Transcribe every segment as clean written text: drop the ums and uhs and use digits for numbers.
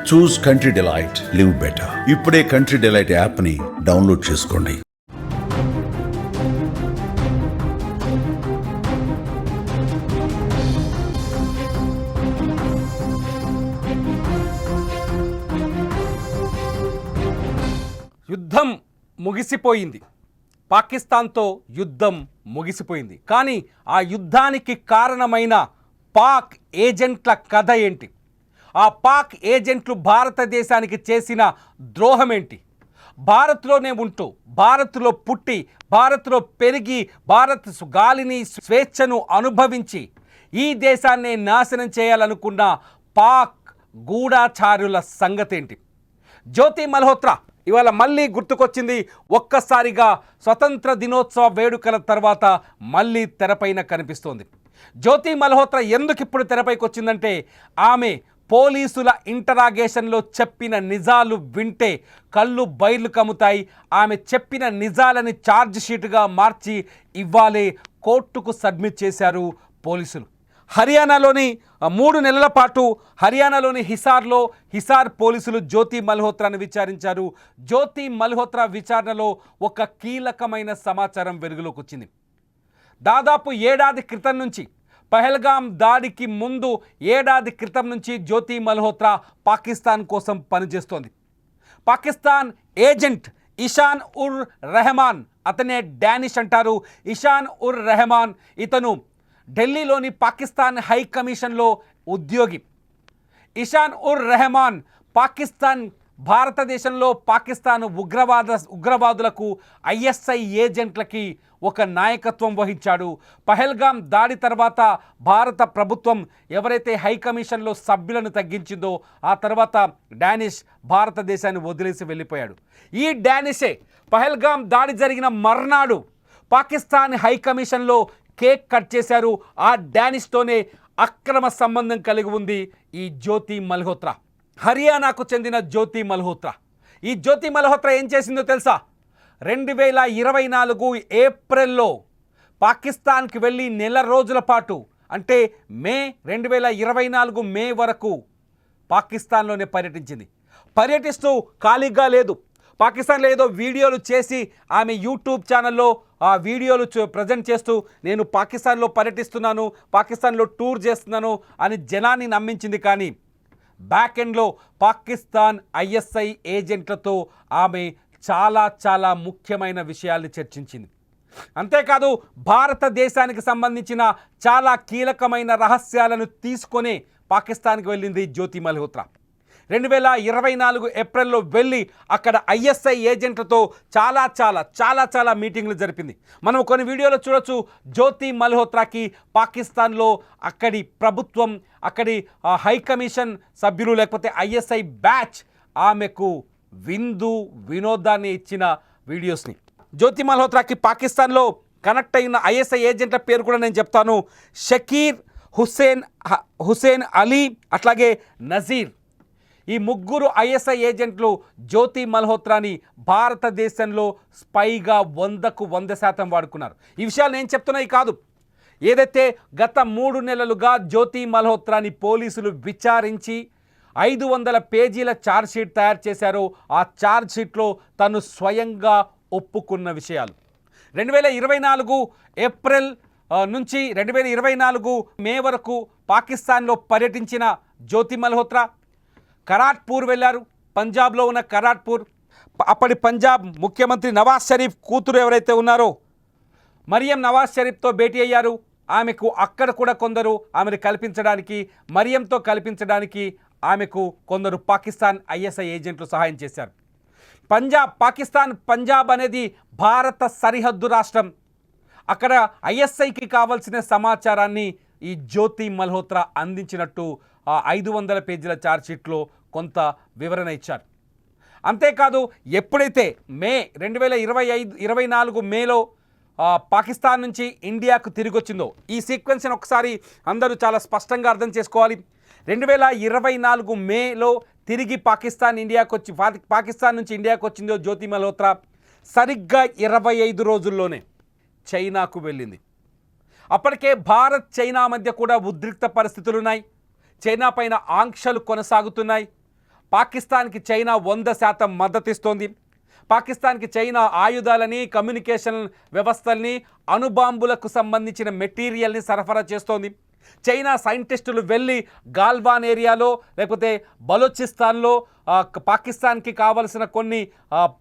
చూస్ country delight, live better. ఇప్పుడే country delight app ని download చేసుకోండి. యుద్ధం ముగిసిపోయింది. పాకిస్తాన్తో యుద్ధం ముగిసిపోయింది. కానీ ఆ యుద్ధానికి కారణమైన పాక్ ఏజెంట్ల కథ ఏంటి? ఆ పాక్ ఏజెంట్లు భారతదేశానికి చేసిన ద్రోహం ఏంటి? భారత్లోనే ఉంటూ, భారత్లో పుట్టి, భారత్లో పెరిగి, భారత్ గాలిని, స్వేచ్ఛను అనుభవించి ఈ దేశాన్ని నాశనం చేయాలనుకున్న పాక్ గూఢాచారుల సంగతి ఏంటి? జ్యోతి మల్హోత్రా ఇవాళ మళ్ళీ గుర్తుకొచ్చింది. ఒక్కసారిగా స్వతంత్ర దినోత్సవ వేడుకల తర్వాత మళ్ళీ తెరపైన కనిపిస్తోంది. జ్యోతి మల్హోత్రా ఎందుకు ఇప్పుడు తెరపైకి వచ్చిందంటే, ఆమె పోలీసుల ఇంటరాగేషన్లో చెప్పిన నిజాలు వింటే కళ్ళు బయర్లు కమ్ముతాయి. ఆమె చెప్పిన నిజాలని ఛార్జ్ షీటుగా మార్చి ఇవ్వాలే కోర్టుకు సబ్మిట్ చేశారు పోలీసులు. హర్యానాలోని 3 నెలల పాటు హర్యానాలోని హిసార్ పోలీసులు జ్యోతి మల్హోత్రాను విచారించారు. జ్యోతి మల్హోత్రా విచారణలో ఒక కీలకమైన సమాచారం వెలుగులోకి వచ్చింది. దాదాపు ఏడాది క్రితం నుంచి, పహల్గాం దాడికి ముందు ఏడాది క్రితం నుంచి జ్యోతి మల్హోత్రా పాకిస్తాన్ కోసం పనిచేస్తోంది. పాకిస్తాన్ ఏజెంట్ ఇషాన్ ఉర్ రెహమాన్, అతనే డానిష్ అంటారు. ఇషాన్ ఉర్ రెహమాన్ ఇతను ఢిల్లీలోని పాకిస్తాన్ హై కమిషన్లో ఉద్యోగి. ఇషాన్ ఉర్ రెహమాన్ భారతదేశంలో పాకిస్తాన్ ఉగ్రవాదులకు, ఐఎస్ఐ ఏజెంట్లకి ఒక నాయకత్వం వహించాడు. పహల్గాం దాడి తర్వాత భారత ప్రభుత్వం ఎవరైతే హై కమిషన్లో సభ్యులను తగ్గించిందో ఆ తర్వాత డానిష్ భారతదేశాన్ని వదిలేసి వెళ్ళిపోయాడు. ఈ డానిషే పహల్గాం దాడి జరిగిన మర్నాడు పాకిస్తాన్ హై కమిషన్లో కేక్ కట్ చేశారు. ఆ డానిష్తోనే అక్రమ సంబంధం కలిగి ఉంది ఈ జ్యోతి మల్హోత్రా. హర్యానాకు చెందిన జ్యోతి మల్హోత్రా. ఈ జ్యోతి మల్హోత్రా ఏం చేసిందో తెలుసా? 2024 ఏప్రిల్లో పాకిస్తాన్కి వెళ్ళి నెల రోజుల పాటు, అంటే 2024 మే వరకు పాకిస్తాన్లోనే పర్యటించింది. పర్యటిస్తూ ఖాళీగా లేదు. పాకిస్తాన్లో ఏదో వీడియోలు చేసి ఆమె యూట్యూబ్ ఛానల్లో ఆ వీడియోలు ప్రజెంట్ చేస్తూ నేను పాకిస్తాన్లో పర్యటిస్తున్నాను, పాకిస్తాన్లో టూర్ చేస్తున్నాను అని జనాన్ని నమ్మించింది. కానీ బ్యాక్ ఎండ్లో పాకిస్తాన్ ఐఎస్ఐ ఏజెంట్లతో ఆమె చాలా ముఖ్యమైన విషయాల్ని చర్చించింది. అంతేకాదు భారతదేశానికి సంబంధించిన చాలా కీలకమైన రహస్యాలను తీసుకొని పాకిస్తాన్కి వెళ్ళింది జ్యోతి మల్హోత్రా. 2024 ఏప్రిల్లో వెళ్ళి అక్కడ ఐఎస్ఐ ఏజెంట్లతో చాలా మీటింగ్లు జరిపింది. మనం కొన్ని వీడియోలో చూడొచ్చు. జ్యోతి మల్హోత్రాకి పాకిస్తాన్లో అక్కడి ప్రభుత్వం, అక్కడి హై కమిషన్ సభ్యులు, లేకపోతే ఐఎస్ఐ బ్యాచ్ ఆమెకు వినోదాన్ని ఇచ్చిన వీడియోస్ని. జ్యోతి మల్హోత్రాకి పాకిస్తాన్లో కనెక్ట్ అయిన ఐఎస్ఐ ఏజెంట్ల పేరు కూడా నేను చెప్తాను. షకీర్, హుసేన్ అలీ, అట్లాగే నజీర్. ఈ 3 ఐఎస్ఐ ఏజెంట్లు జ్యోతి మల్హోత్రాని భారతదేశంలో స్పైగా 100కు 100% వాడుకున్నారు. ఈ విషయాలు నేను చెప్తున్నాయి కాదు. ఏదైతే గత 3 నెలలుగా జ్యోతి మల్హోత్రాని పోలీసులు విచారించి 500 పేజీల ఛార్జ్ షీట్ తయారు చేశారో ఆ ఛార్జ్ షీట్లో తను స్వయంగా ఒప్పుకున్న విషయాలు. 2024 ఏప్రిల్ నుంచి 2024 మే వరకు పాకిస్తాన్లో పర్యటించిన జ్యోతి మల్హోత్రా కరాట్పూర్ వెళ్ళారు. పంజాబ్లో ఉన్న కరాట్పూర్, అప్పటి పంజాబ్ ముఖ్యమంత్రి నవాజ్ షరీఫ్ కూతురు ఎవరైతే ఉన్నారో మరియం నవాజ్ షరీఫ్తో భేటీ అయ్యారు. ఆమెకు అక్కడ కూడా కొందరు ఆమెను కల్పించడానికి, మరియంతో కల్పించడానికి ఆమెకు కొందరు పాకిస్తాన్ ఐఎస్ఐ ఏజెంట్లు సహాయం చేశారు. పంజాబ్ అనేది భారత సరిహద్దు రాష్ట్రం. అక్కడ ఐఎస్ఐకి కావాల్సిన సమాచారాన్ని ఈ జ్యోతి మల్హోత్రా అందించినట్టు 500 పేజీల ఛార్జ్ షీట్లో కొంత వివరణ ఇచ్చారు. అంతేకాదు ఎప్పుడైతే 2024 మేలో పాకిస్తాన్ నుంచి ఇండియాకు తిరిగి వచ్చిందో, ఈ సీక్వెన్స్ని ఒకసారి అందరూ చాలా స్పష్టంగా అర్థం చేసుకోవాలి. 2024 మేలో తిరిగి పాకిస్తాన్ నుంచి ఇండియాకు వచ్చిందో జ్యోతి మల్హోత్రా సరిగ్గా 25 రోజుల్లోనే చైనాకు వెళ్ళింది. అప్పటికే భారత్ చైనా మధ్య కూడా ఉద్రిక్త పరిస్థితులు ఉన్నాయి. చైనా పైన ఆంక్షలు కొనసాగుతున్నాయి. పాకిస్తాన్కి చైనా 100% మద్దతిస్తోంది. పాకిస్తాన్కి చైనా ఆయుధాలని, కమ్యూనికేషన్ వ్యవస్థల్ని, అణుబాంబులకు సంబంధించిన మెటీరియల్ని సరఫరా చేస్తోంది. చైనా సైంటిస్టులు వెళ్ళి గాల్వాన్ ఏరియాలో లేకపోతే బలోచిస్తాన్లో పాకిస్తాన్కి కావలసిన కొన్ని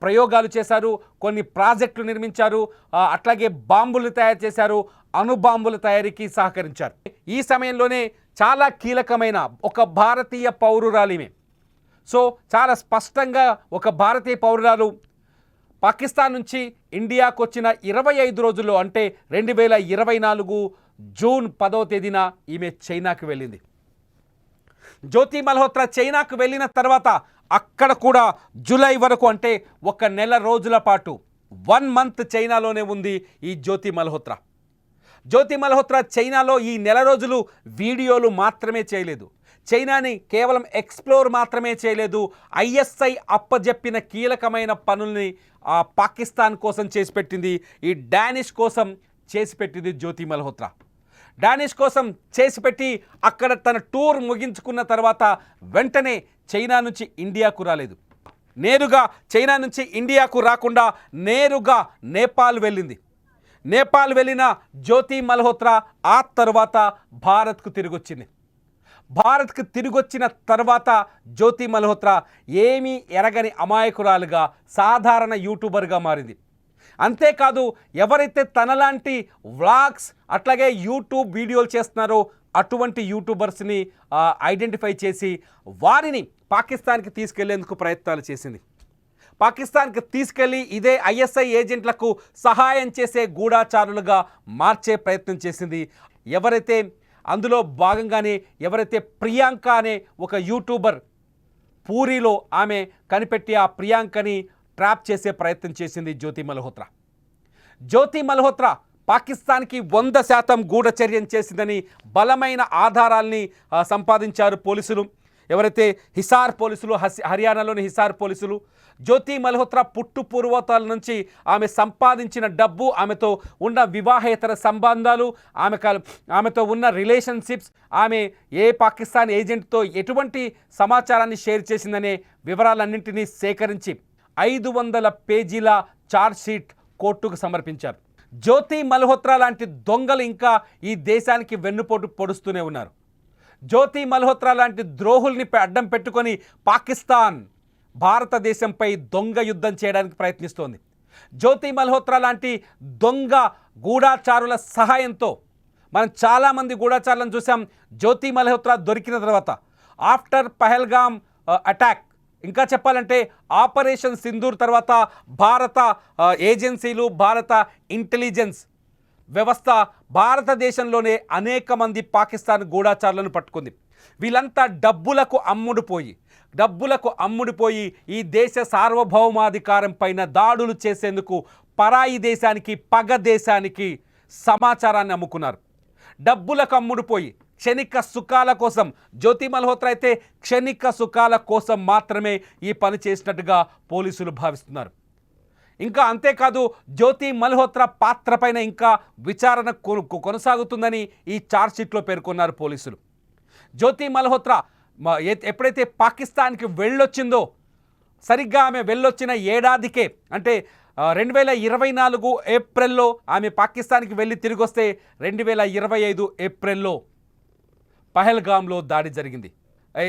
ప్రయోగాలు చేశారు, కొన్ని ప్రాజెక్టులు నిర్మించారు, అట్లాగే బాంబులు తయారు చేశారు, అణుబాంబుల తయారీకి సహకరించారు. ఈ సమయంలోనే చాలా కీలకమైన ఒక భారతీయ పౌరురాలిమే. సో చాలా స్పష్టంగా ఒక భారతీయ పౌరురాలు పాకిస్తాన్ నుంచి ఇండియాకు వచ్చిన 25 రోజుల్లో అంటే 2024 జూన్ 10వ తేదీన ఈమె చైనాకు వెళ్ళింది. జ్యోతి మల్హోత్రా చైనాకు వెళ్ళిన తర్వాత అక్కడ కూడా జూలై వరకు అంటే 1 నెల రోజుల పాటు 1 మంత్ చైనాలోనే ఉంది ఈ జ్యోతి మల్హోత్రా. జ్యోతి మల్హోత్రా చైనాలో ఈ నెల రోజులు వీడియోలు మాత్రమే చేయలేదు, చైనాని కేవలం ఎక్స్ప్లోర్ మాత్రమే చేయలేదు, ఐఎస్ఐ అప్పజెప్పిన కీలకమైన పనుల్ని పాకిస్తాన్ కోసం చేసి పెట్టింది. ఈ డానిష్ కోసం చేసి పెట్టింది జ్యోతి మల్హోత్రా. డానిష్ కోసం చేసి పెట్టి అక్కడ తన టూర్ ముగించుకున్న తర్వాత వెంటనే చైనా నుంచి ఇండియాకు రాలేదు. నేరుగా చైనా నుంచి ఇండియాకు రాకుండా నేరుగా నేపాల్ వెళ్ళింది. నేపాల్ వెళ్ళిన జ్యోతి మల్హోత్రా ఆ తర్వాత భారత్కు తిరిగొచ్చింది. భారత్కు తిరిగొచ్చిన తర్వాత జ్యోతి మల్హోత్రా ఏమీ ఎరగని అమాయకురాలుగా సాధారణ యూట్యూబర్గా మారింది. అంతేకాదు ఎవరైతే తనలాంటి వ్లాగ్స్ అట్లాగే యూట్యూబ్ వీడియోలు చేస్తున్నారో అటువంటి యూట్యూబర్స్ని ఐడెంటిఫై చేసి వారిని పాకిస్తాన్కి తీసుకెళ్లేందుకు ప్రయత్నాలు చేసింది. పాకిస్తాన్కి తీసుకెళ్లి ఇదే ఐఎస్ఐ ఏజెంట్లకు సహాయం చేసే గూఢాచారులుగా మార్చే ప్రయత్నం చేసింది. ఎవరైతే అందులో భాగంగానే ఎవరైతే ప్రియాంక అనే ఒక యూట్యూబర్ పూరిలో ఆమె కనిపెట్టి ఆ ప్రియాంకని ట్రాప్ చేసే ప్రయత్నం చేసింది జ్యోతి మల్హోత్రా. జ్యోతి మల్హోత్రా పాకిస్తాన్కి 100% గూఢచర్యం చేసిందని బలమైన ఆధారాల్ని సంపాదించారు పోలీసులు. ఎవరైతే హిసార్ పోలీసులు, హర్యానాలోని హిసార్ పోలీసులు జ్యోతి మల్హోత్రా పుట్టు పూర్వతాల నుంచి ఆమె సంపాదించిన డబ్బు, ఆమెతో ఉన్న వివాహేతర సంబంధాలు, ఆమెతో ఉన్న రిలేషన్షిప్స్, ఆమె ఏ పాకిస్తాన్ ఏజెంట్తో ఎటువంటి సమాచారాన్ని షేర్ చేసిందనే వివరాలన్నింటినీ సేకరించి 500 పేజీల ఛార్జ్షీట్ కోర్టుకు సమర్పించారు. జ్యోతి మల్హోత్రా లాంటి దొంగలు ఇంకా ఈ దేశానికి వెన్నుపోటు పొడుస్తూనే ఉన్నారు. జ్యోతి మల్హోత్రా లాంటి ద్రోహుల్ని అడ్డం పెట్టుకొని పాకిస్తాన్ భారతదేశంపై దొంగ యుద్ధం చేయడానికి ప్రయత్నిస్తోంది. జ్యోతి మల్హోత్రా లాంటి దొంగ గూఢాచారుల సహాయంతో మనం చాలామంది గూఢాచారులను చూసాం. జ్యోతి మల్హోత్రా దొరికిన తర్వాత ఆఫ్టర్ పహల్గామ్ అటాక్, ఇంకా చెప్పాలంటే ఆపరేషన్ సింధూర్ తర్వాత భారత ఏజెన్సీలు, భారత ఇంటెలిజెన్స్ వ్యవస్థ భారతదేశంలోనే అనేక మంది పాకిస్తాన్ గూఢాచారులను పట్టుకుంది. వీళ్ళంతా డబ్బులకు అమ్ముడుపోయి ఈ దేశ సార్వభౌమాధికారం పైన దాడులు చేసేందుకు పరాయి దేశానికి, పగ దేశానికి సమాచారాన్ని అమ్ముకున్నారు. డబ్బులకు అమ్ముడుపోయి క్షణిక సుఖాల కోసం, జ్యోతి మల్హోత్రా అయితే క్షణిక సుఖాల కోసం మాత్రమే ఈ పని చేసినట్టుగా పోలీసులు భావిస్తున్నారు. ఇంకా అంతేకాదు జ్యోతి మల్హోత్రా పాత్ర పైన ఇంకా విచారణ కొనసాగుతుందని ఈ ఛార్జ్షీట్లో పేర్కొన్నారు పోలీసులు. జ్యోతి మల్హోత్రా ఎప్పుడైతే పాకిస్తాన్కి వెళ్ళొచ్చిందో సరిగ్గా ఆమె వెళ్ళొచ్చిన ఏడాదికే అంటే 2024 ఏప్రిల్లో ఆమె పాకిస్తాన్కి వెళ్ళి తిరిగి వస్తే 2025 ఏప్రిల్లో పహల్గామ్లో దాడి జరిగింది.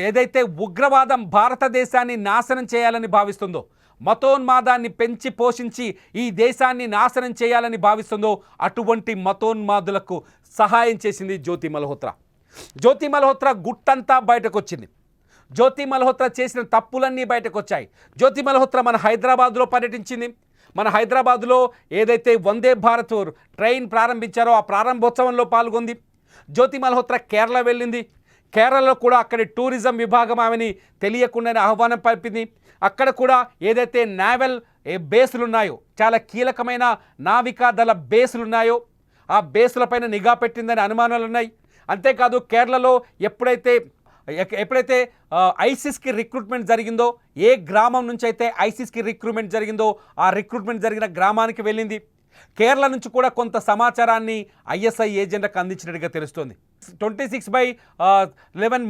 ఏదైతే ఉగ్రవాదం భారతదేశాన్ని నాశనం చేయాలని భావిస్తుందో, మతోన్మాదాన్ని పెంచి పోషించి ఈ దేశాన్ని నాశనం చేయాలని భావిస్తుందో అటువంటి మతోన్మాదులకు సహాయం చేసింది జ్యోతి మల్హోత్రా. జ్యోతి మల్హోత్రా గుట్టంతా బయటకు వచ్చింది. జ్యోతి మల్హోత్రా చేసిన తప్పులన్నీ బయటకు వచ్చాయి. జ్యోతి మల్హోత్రా మన హైదరాబాద్లో పర్యటించింది. మన హైదరాబాద్లో ఏదైతే వందే భారత్ ట్రైన్ ప్రారంభించారో ఆ ప్రారంభోత్సవంలో పాల్గొంది. జ్యోతి మల్హోత్రా కేరళ వెళ్ళింది. కేరళలో కూడా అక్కడి టూరిజం విభాగం ఆమెని తెలియకుండానే ఆహ్వానం పంపింది. అక్కడ కూడా ఏదైతే నావల్ బేసులు ఉన్నాయో, చాలా కీలకమైన నావికా దళ బేసులు ఉన్నాయో ఆ బేసులపైన నిఘా పెట్టిందని అనుమానాలు ఉన్నాయి. అంతేకాదు కేరళలో ఎప్పుడైతే ఐసిస్కి రిక్రూట్మెంట్ జరిగిందో, ఏ గ్రామం నుంచి అయితే ఐసిస్కి రిక్రూట్మెంట్ జరిగిందో ఆ రిక్రూట్మెంట్ జరిగిన గ్రామానికి వెళ్ళింది. కేరళ నుంచి కూడా కొంత సమాచారాన్ని ఐఎస్ఐ ఏజెంట్లకు అందించినట్టుగా తెలుస్తోంది. 26/11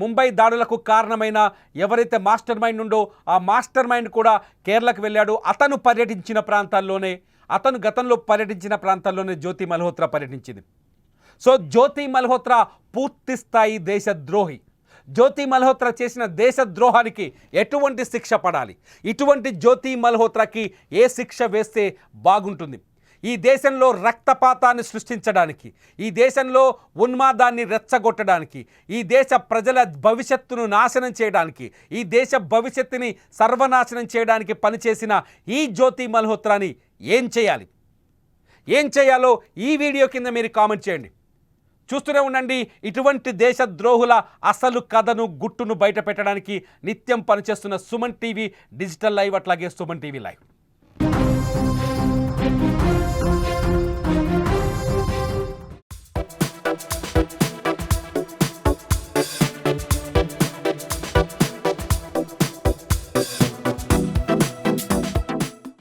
ముంబై దాడులకు కారణమైన ఎవరైతే మాస్టర్ మైండ్ ఉందో ఆ మాస్టర్ మైండ్ కూడా కేరళకు వెళ్ళాడు. అతను గతంలో పర్యటించిన ప్రాంతాల్లోనే జ్యోతి మల్హోత్రా పర్యటించింది. సో జ్యోతి మల్హోత్రా పూర్తి స్థాయి దేశద్రోహి. జ్యోతి మల్హోత్రా చేసిన దేశద్రోహానికి ఎటువంటి శిక్ష పడాలి? ఇటువంటి జ్యోతి మల్హోత్రాకి ఏ శిక్ష వేస్తే బాగుంటుంది? ఈ దేశంలో రక్తపాతాన్ని సృష్టించడానికి, ఈ దేశంలో ఉన్మాదాన్ని రెచ్చగొట్టడానికి, ఈ దేశ ప్రజల భవిష్యత్తును నాశనం చేయడానికి, ఈ దేశ భవిష్యత్తుని సర్వనాశనం చేయడానికి పనిచేసిన ఈ జ్యోతి మల్హోత్రాని ఏం చేయాలి? ఏం చేయాలో ఈ వీడియో కింద మీరు కామెంట్ చేయండి. చూస్తూనే ఉండండి. ఇటువంటి దేశద్రోహుల అసలు కథను, గుట్టును బయట పెట్టడానికి నిత్యం పనిచేస్తున్న సుమన్ టీవీ డిజిటల్ లైవ్, అట్లాగే సుమన్ టీవీ లైవ్.